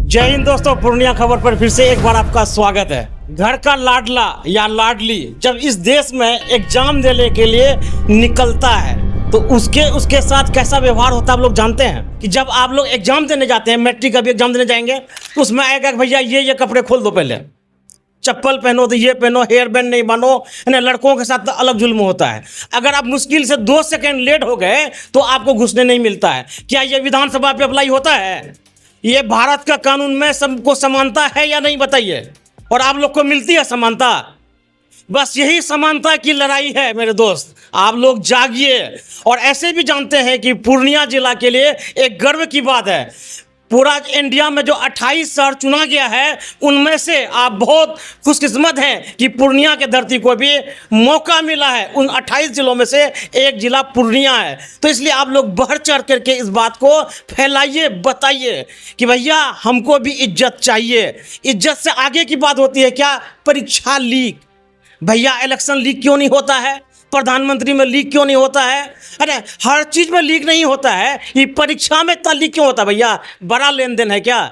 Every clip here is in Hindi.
जय हिंद दोस्तों, पूर्णिया खबर पर फिर से एक बार आपका स्वागत है। घर का लाडला या लाडली जब इस देश में एग्जाम देने के लिए निकलता है तो उसके साथ कैसा व्यवहार होता है आप लोग जानते हैं कि जब आप लोग एग्जाम देने जाते हैं, मैट्रिक का भी एग्जाम देने जाएंगे तो उसमें आएगा कि भैया ये कपड़े खोल दो, पहले चप्पल पहनो तो ये पहनो, हेयर बैंड नहीं बनो, है लड़कों के साथ तो अलग जुल्म होता है। अगर आप मुश्किल से 2 सेकंड लेट हो गए तो आपको घुसने नहीं मिलता है। क्या ये विधानसभा पे अप्लाई होता है? ये भारत का कानून में सबको समानता है या नहीं बताइए? और आप लोग को मिलती है समानता? बस यही समानता की लड़ाई है मेरे दोस्त। आप लोग जागिए। और ऐसे भी जानते हैं कि पूर्णिया जिला के लिए एक गर्व की बात है, पूरा इंडिया में जो 28 शहर चुना गया है उनमें से आप बहुत खुशकिस्मत हैं कि पूर्णिया के धरती को भी मौका मिला है। उन 28 जिलों में से एक जिला पूर्णिया है। तो इसलिए आप लोग बढ़ चढ़ करके इस बात को फैलाइए, बताइए कि भैया हमको भी इज्जत चाहिए। इज्जत से आगे की बात होती है क्या? परीक्षा लीक। भैया इलेक्शन लीक क्यों नहीं होता है? प्रधानमंत्री में लीक क्यों नहीं होता है? अरे हर चीज में लीक नहीं होता है, ये परीक्षा में इतना लीक क्यों होता है? भैया बड़ा लेन देन है क्या?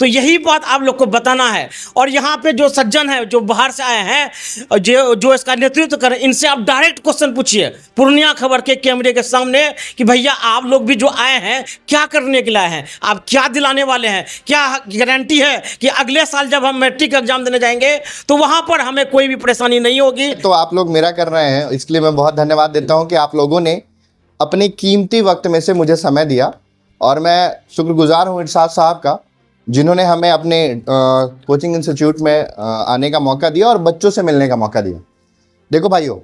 तो यही बात आप लोग को बताना है। और यहाँ पे जो सज्जन है, जो बाहर से आए हैं, जो इसका नेतृत्व करें, इनसे आप डायरेक्ट क्वेश्चन पूछिए पूर्णिया खबर के कैमरे के सामने कि भैया आप लोग भी जो आए हैं क्या करने के लिए आए हैं? आप क्या दिलाने वाले हैं? क्या गारंटी है कि अगले साल जब हम मैट्रिक एग्जाम देने जाएंगे तो वहाँ पर हमें कोई भी परेशानी नहीं होगी? तो आप लोग मेरा कर रहे हैं, इसलिए मैं बहुत धन्यवाद देता हूँ कि आप लोगों ने अपने कीमती वक्त में से मुझे समय दिया। और मैं शुक्रगुजार हूँ इरशाद साहब का, जिन्होंने हमें अपने कोचिंग इंस्टीट्यूट में आने का मौका दिया और बच्चों से मिलने का मौका दिया। देखो भाइयों,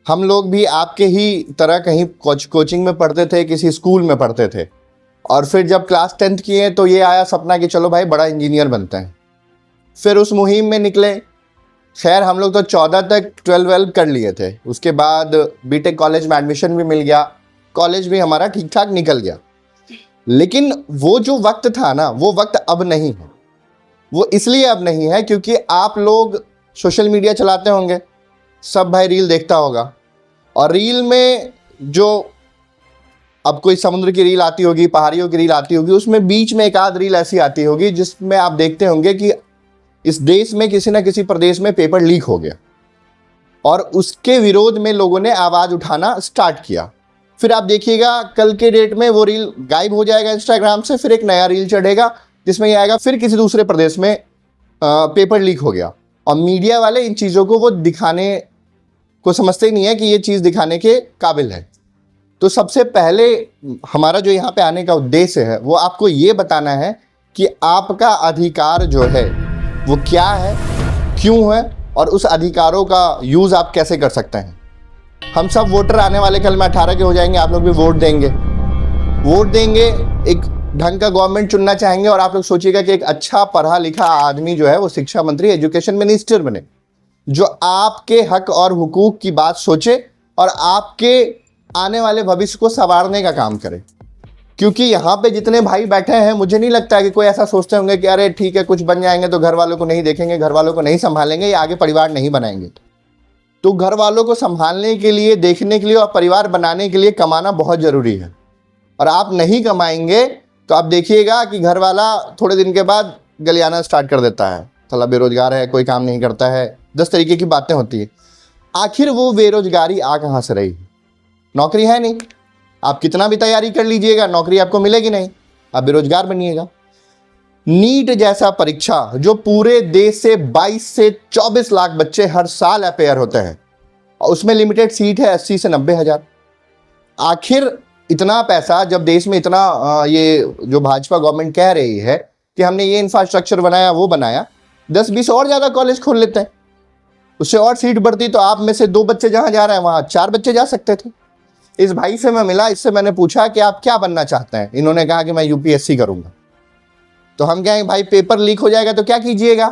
हम लोग भी आपके ही तरह कहीं कोचिंग में पढ़ते थे, किसी स्कूल में पढ़ते थे, और फिर जब क्लास 10th किए तो ये आया सपना कि चलो भाई बड़ा इंजीनियर बनते हैं। फिर उस मुहिम में निकले। खैर हम लोग तो 14 तक 12 कर लिए थे, उसके बाद बीटेक कॉलेज में एडमिशन भी मिल गया, कॉलेज भी हमारा ठीक ठाक निकल गया। लेकिन वो जो वक्त था ना, वो वक्त अब नहीं है। वो इसलिए अब नहीं है क्योंकि आप लोग सोशल मीडिया चलाते होंगे, सब भाई रील देखता होगा, और रील में जो अब कोई समुद्र की रील आती होगी, पहाड़ियों की रील आती होगी, उसमें बीच में एक आध रील ऐसी आती होगी जिसमें आप देखते होंगे कि इस देश में किसी न किसी प्रदेश में पेपर लीक हो गया और उसके विरोध में लोगों ने आवाज़ उठाना स्टार्ट किया। फिर आप देखिएगा कल के डेट में वो रील गायब हो जाएगा इंस्टाग्राम से, फिर एक नया रील चढ़ेगा जिसमें ये आएगा फिर किसी दूसरे प्रदेश में पेपर लीक हो गया। और मीडिया वाले इन चीज़ों को वो दिखाने को समझते ही नहीं है कि ये चीज़ दिखाने के काबिल है। तो सबसे पहले हमारा जो यहाँ पे आने का उद्देश्य है वो आपको ये बताना है कि आपका अधिकार जो है वो क्या है, क्यों है, और उस अधिकारों का यूज़ आप कैसे कर सकते हैं। हम सब वोटर आने वाले कल में 18 के हो जाएंगे, आप लोग भी वोट देंगे, एक ढंग का गवर्नमेंट चुनना चाहेंगे। और आप लोग सोचिएगा कि एक अच्छा पढ़ा लिखा आदमी जो है वो शिक्षा मंत्री, एजुकेशन मिनिस्टर बने, जो आपके हक और हुकूक की बात सोचे और आपके आने वाले भविष्य को संवारने का काम करे। क्योंकि यहाँ पे जितने भाई बैठे हैं, मुझे नहीं लगता कि कोई ऐसा सोचते होंगे कि अरे ठीक है कुछ बन जाएंगे तो घर वालों को नहीं देखेंगे, घर वालों को नहीं संभालेंगे, या आगे परिवार नहीं बनाएंगे। तो घर वालों को संभालने के लिए, देखने के लिए और परिवार बनाने के लिए कमाना बहुत ज़रूरी है। और आप नहीं कमाएंगे तो आप देखिएगा कि घर वाला थोड़े दिन के बाद गलियाना स्टार्ट कर देता है, साला बेरोजगार है, कोई काम नहीं करता है, 10 तरीके की बातें होती हैं। आखिर वो बेरोजगारी आ कहाँ से रही? नौकरी है नहीं, आप कितना भी तैयारी कर लीजिएगा नौकरी आपको मिलेगी नहीं, आप बेरोजगार बनिएगा। नीट जैसा परीक्षा जो पूरे देश से 22 से 24 लाख बच्चे हर साल अपेयर होते हैं, और उसमें लिमिटेड सीट है 80 से 90 हज़ार। आखिर इतना पैसा जब देश में इतना ये जो भाजपा गवर्नमेंट कह रही है कि हमने ये इंफ्रास्ट्रक्चर बनाया, वो बनाया, 10-20 और ज़्यादा कॉलेज खोल लेते हैं, उससे और सीट बढ़ती तो आप में से 2 बच्चे जहाँ जा रहे हैं वहाँ 4 बच्चे जा सकते थे। इस भाई से मैं मिला, इससे मैंने पूछा कि आप क्या बनना चाहते हैं? इन्होंने कहा कि मैं यूपीएससी करूँगा। तो हम कहें भाई पेपर लीक हो जाएगा तो क्या कीजिएगा?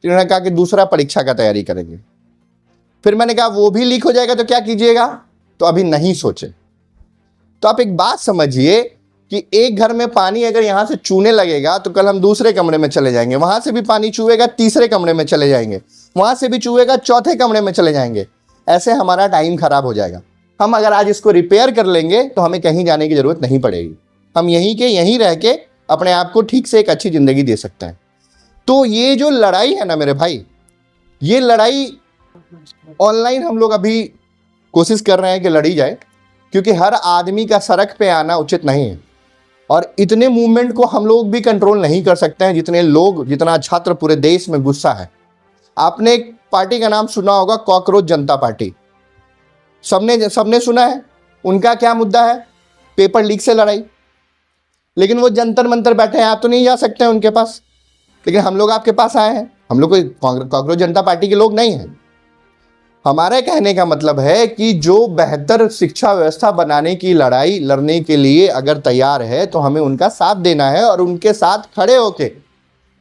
इन्होंने कहा कि दूसरा परीक्षा का तैयारी करेंगे। फिर मैंने कहा वो भी लीक हो जाएगा तो क्या कीजिएगा? तो अभी नहीं सोचे। तो आप एक बात समझिए कि एक घर में पानी अगर यहाँ से चूने लगेगा तो कल हम दूसरे कमरे में चले जाएंगे, वहाँ से भी पानी चूहेगा, तीसरे कमरे में चले जाएंगे, वहाँ से भी चूहेगा, चौथे कमरे में चले जाएंगे। ऐसे हमारा टाइम खराब हो जाएगा। हम अगर आज इसको रिपेयर कर लेंगे तो हमें कहीं जाने की ज़रूरत नहीं पड़ेगी। हम यहीं के यहीं रह के अपने आप को ठीक से एक अच्छी ज़िंदगी दे सकते हैं। तो ये जो लड़ाई है ना मेरे भाई, ये लड़ाई ऑनलाइन हम लोग अभी कोशिश कर रहे हैं कि लड़ी जाए, क्योंकि हर आदमी का सड़क पे आना उचित नहीं है और इतने मूवमेंट को हम लोग भी कंट्रोल नहीं कर सकते हैं जितना छात्र पूरे देश में गुस्सा है। आपने एक पार्टी का नाम सुना होगा, कॉकरोच जनता पार्टी। सबने सुना है। उनका क्या मुद्दा है? पेपर लीक से लड़ाई। लेकिन वो जंतर मंतर बैठे हैं, आप तो नहीं जा सकते हैं उनके पास, लेकिन हम लोग आपके पास आए हैं। हम लोग कोई कॉकरोच जनता पार्टी के लोग नहीं हैं। हमारे कहने का मतलब है कि जो बेहतर शिक्षा व्यवस्था बनाने की लड़ाई लड़ने के लिए अगर तैयार है तो हमें उनका साथ देना है और उनके साथ खड़े होके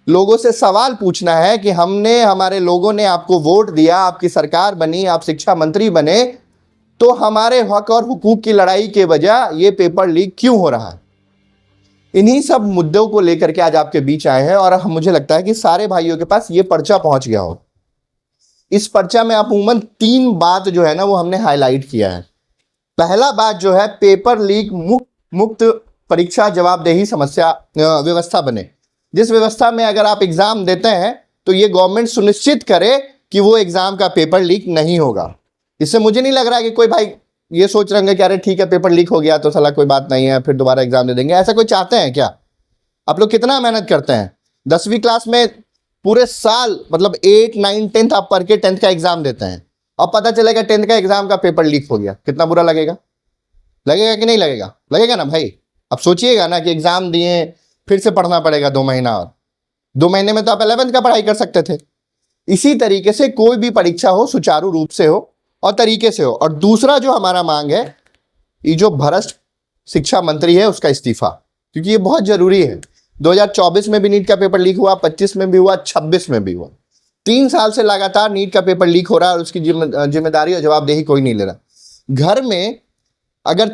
लोगों से सवाल पूछना है कि हमारे लोगों ने आपको वोट दिया, आपकी सरकार बनी, आप शिक्षा मंत्री बने, तो हमारे हक और हुकूक की लड़ाई के वजह ये पेपर लीक क्यों हो रहा है। इन्हीं सब मुद्दों को लेकर के आज आपके बीच आए हैं और मुझे लगता है कि सारे भाइयों के पास ये पर्चा पहुंच गया हो। इस पर्चा में अमूमन 3 बात जो है ना वो हमने हाईलाइट किया है। पहला बात जो है, पेपर लीक मुक्त परीक्षा जवाबदेही व्यवस्था बने, जिस व्यवस्था में अगर आप एग्जाम देते हैं तो ये गवर्नमेंट सुनिश्चित करे कि वो एग्जाम का पेपर लीक नहीं होगा। इससे मुझे नहीं लग रहा है कि कोई भाई ये सोच रहे होंगे कि अरे ठीक है पेपर लीक हो गया तो साला कोई बात नहीं है, फिर दोबारा एग्जाम दे देंगे। ऐसा कोई चाहते हैं क्या? आप लोग कितना मेहनत करते हैं 10वीं क्लास में, पूरे साल मतलब 8, 9, 10th आप पढ़ के 10th का एग्जाम देते हैं, अब पता चलेगा 10th का एग्जाम का पेपर लीक हो गया, कितना बुरा लगेगा? लगेगा कि नहीं लगेगा? लगेगा ना भाई। अब सोचिएगा ना कि एग्जाम दिए, फिर से पढ़ना पड़ेगा 2 महीना, और 2 महीने में तो आप 11th का पढ़ाई कर सकते थे। इसी तरीके से कोई भी परीक्षा हो सुचारू रूप से हो और तरीके से हो। और दूसरा जो हमारा मांग है, ये जो भ्रष्ट शिक्षा मंत्री है उसका इस्तीफा, क्योंकि ये बहुत जरूरी है। 2024 में भी नीट का पेपर लीक हुआ, 25 में भी हुआ, 26 में भी हुआ। 3 साल से लगातार नीट का पेपर लीक हो रहा है और उसकी जिम्मेदारी और जवाबदेही कोई नहीं ले रहा। घर में अगर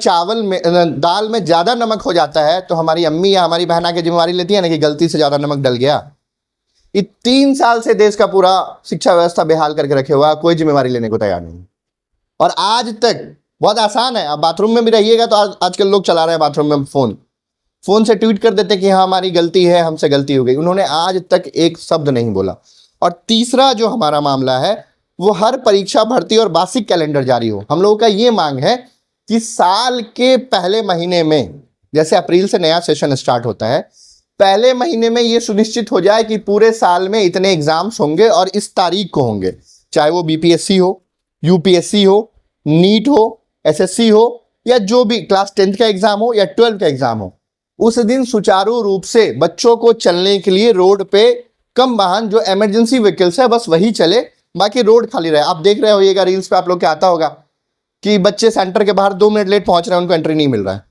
दाल में ज़्यादा नमक हो जाता है तो हमारी अम्मी या हमारी बहना की जिम्मेदारी लेती है ना कि गलती से ज़्यादा नमक डल गया। ये 3 साल से देश का पूरा शिक्षा व्यवस्था बेहाल करके रखे हुआ, कोई जिम्मेवारी लेने को तैयार नहीं। और आज तक बहुत आसान है, आप बाथरूम में भी रहिएगा तो आजकल लोग चला रहे हैं बाथरूम में फ़ोन से ट्वीट कर देते कि हाँ हमारी गलती है, हमसे गलती हो गई। उन्होंने आज तक एक शब्द नहीं बोला। और तीसरा जो हमारा मामला है वो हर परीक्षा, भर्ती और वार्षिक कैलेंडर जारी हो। हम लोगों का ये मांग है कि साल के पहले महीने में, जैसे अप्रैल से नया सेशन स्टार्ट होता है, पहले महीने में ये सुनिश्चित हो जाए कि पूरे साल में इतने एग्जाम्स होंगे और इस तारीख को होंगे, चाहे वो बीपीएससी हो, यूपीएससी हो, नीट हो, एसएससी हो, या जो भी क्लास 10th का एग्जाम हो या 12th का एग्जाम हो। उस दिन सुचारू रूप से बच्चों को चलने के लिए रोड पे कम वाहन, जो इमरजेंसी व्हीकल्स है बस वही चले, बाकी रोड खाली रहे। आप देख रहे होइएगा रील्स पे, आप लोग क्या आता होगा कि बच्चे सेंटर के बाहर 2 मिनट लेट पहुंच रहे हैं, उनको एंट्री नहीं मिल रहा है।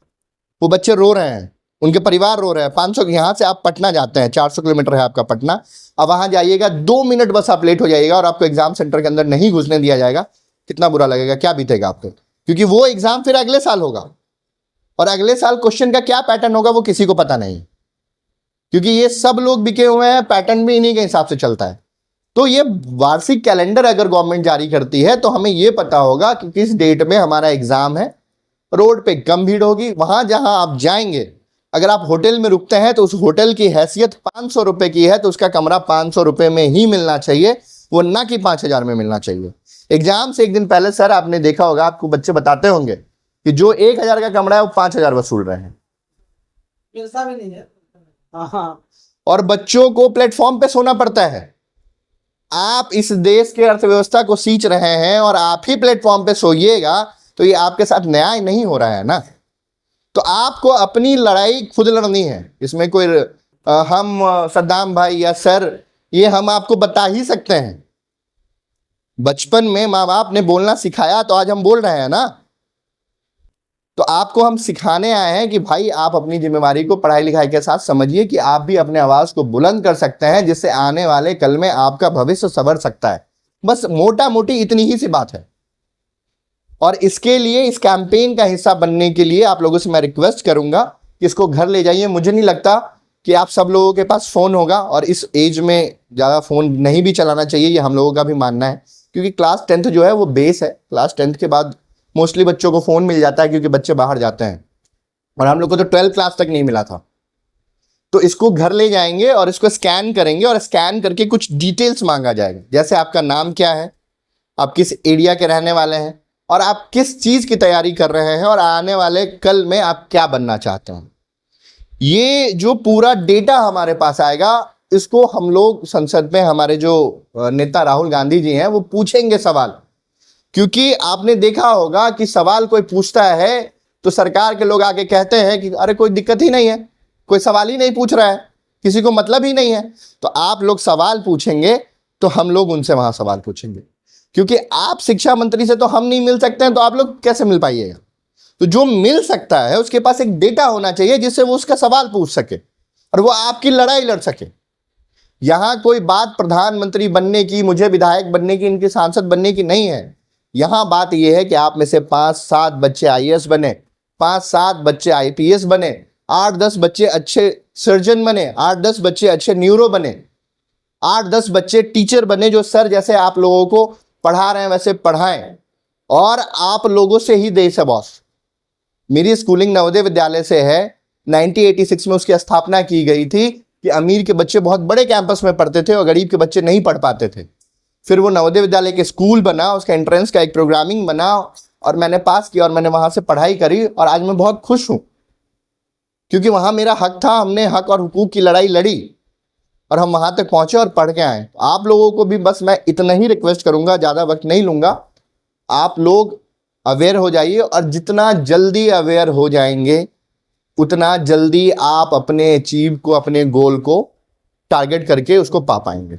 वो बच्चे रो रहे हैं, उनके परिवार रो रहे हैं। 500 यहाँ से आप पटना जाते हैं, 400 किलोमीटर है आपका पटना, अब वहाँ जाइएगा 2 मिनट बस आप लेट हो जाइएगा और आपको एग्जाम सेंटर के अंदर नहीं घुसने दिया जाएगा। कितना बुरा लगेगा, क्या बीतेगा आपको? क्योंकि वो एग्जाम फिर अगले साल होगा और अगले साल क्वेश्चन का क्या पैटर्न होगा वो किसी को पता नहीं, क्योंकि ये सब लोग बिके हुए हैं, पैटर्न भी इन्हीं के हिसाब से चलता है। तो ये वार्षिक कैलेंडर अगर गवर्नमेंट जारी करती है तो हमें ये पता होगा कि किस डेट में हमारा एग्जाम है। रोड पे कम भीड़ होगी, वहां जहां आप जाएंगे, अगर आप होटल में रुकते हैं तो उस होटल की हैसियत 500 रुपए की है तो उसका कमरा 500 रुपए में ही मिलना चाहिए, वो ना कि 5000 में मिलना चाहिए। एग्जाम से एक दिन पहले सर आपने देखा होगा, आपको बच्चे बताते होंगे कि जो 1000 का कमरा है वो 5000 वसूल रहे हैं। मिलता भी नहीं है। हाँ। और बच्चों को प्लेटफॉर्म पे सोना पड़ता है। आप इस देश के अर्थव्यवस्था को सींच रहे हैं और आप ही प्लेटफॉर्म पे सोइएगा तो ये आपके साथ न्याय नहीं हो रहा है ना। तो आपको अपनी लड़ाई खुद लड़नी है। इसमें कोई हम सद्दाम भाई या सर, ये हम आपको बता ही सकते हैं। बचपन में माँ बाप ने बोलना सिखाया तो आज हम बोल रहे हैं ना। तो आपको हम सिखाने आए हैं कि भाई आप अपनी जिम्मेवारी को पढ़ाई लिखाई के साथ समझिए कि आप भी अपने आवाज को बुलंद कर सकते हैं, जिससे आने वाले कल में आपका भविष्य संवर सकता है। बस मोटा मोटी इतनी ही सी बात है। और इसके लिए, इस कैंपेन का हिस्सा बनने के लिए आप लोगों से मैं रिक्वेस्ट करूंगा कि इसको घर ले जाइए। मुझे नहीं लगता कि आप सब लोगों के पास फ़ोन होगा और इस एज में ज़्यादा फ़ोन नहीं भी चलाना चाहिए, ये हम लोगों का भी मानना है। क्योंकि क्लास 10th जो है वो बेस है। क्लास 10th के बाद मोस्टली बच्चों को फ़ोन मिल जाता है क्योंकि बच्चे बाहर जाते हैं, और हम लोग को तो 12th क्लास तक नहीं मिला था। तो इसको घर ले जाएंगे और इसको स्कैन करेंगे और स्कैन करके कुछ डिटेल्स मांगा जाएगा, जैसे आपका नाम क्या है, आप किस एरिया के रहने वाले हैं और आप किस चीज़ की तैयारी कर रहे हैं और आने वाले कल में आप क्या बनना चाहते हैं। ये जो पूरा डेटा हमारे पास आएगा, इसको हम लोग संसद में हमारे जो नेता राहुल गांधी जी हैं वो पूछेंगे सवाल। क्योंकि आपने देखा होगा कि सवाल कोई पूछता है तो सरकार के लोग आके कहते हैं कि अरे कोई दिक्कत ही नहीं है, कोई सवाल ही नहीं पूछ रहा है, किसी को मतलब ही नहीं है। तो आप लोग सवाल पूछेंगे तो हम लोग उनसे वहां सवाल पूछेंगे, क्योंकि आप शिक्षा मंत्री से तो हम नहीं मिल सकते हैं, तो आप लोग कैसे मिल पाइएगा। तो जो मिल सकता है उसके पास एक डेटा होना चाहिए जिससे वो उसका सवाल पूछ सके और वो आपकी लड़ाई लड़ सके। यहां कोई बात प्रधानमंत्री बनने की, मुझे विधायक बनने की, इनके सांसद बनने की नहीं है। यहां बात यह है कि आप में से 5-7 बच्चे IAS बने, 5-7 बच्चे IPS बने, 8-10 बच्चे अच्छे सर्जन बने, 8-10 बच्चे अच्छे न्यूरो बने, 8-10 बच्चे टीचर बने जो सर जैसे आप लोगों को पढ़ा रहे हैं वैसे पढ़ाएं और आप लोगों से ही देश है बॉस। मेरी स्कूलिंग नवोदय विद्यालय से है, 1986 में उसकी स्थापना की गई थी कि अमीर के बच्चे बहुत बड़े कैंपस में पढ़ते थे और गरीब के बच्चे नहीं पढ़ पाते थे। फिर वो नवोदय विद्यालय के स्कूल बना, उसका एंट्रेंस का एक प्रोग्रामिंग बना और मैंने पास किया और मैंने वहाँ से पढ़ाई करी और आज मैं बहुत खुश हूँ, क्योंकि वहाँ मेरा हक था। हमने हक और हुकूक की लड़ाई लड़ी और हम वहाँ तक पहुँचे और पढ़ के आए। तो आप लोगों को भी बस मैं इतना ही रिक्वेस्ट करूँगा, ज़्यादा वक्त नहीं लूँगा, आप लोग अवेयर हो जाइए और जितना जल्दी अवेयर हो जाएंगे उतना जल्दी आप अपने अचीव को, अपने गोल को टारगेट करके उसको पा पाएंगे।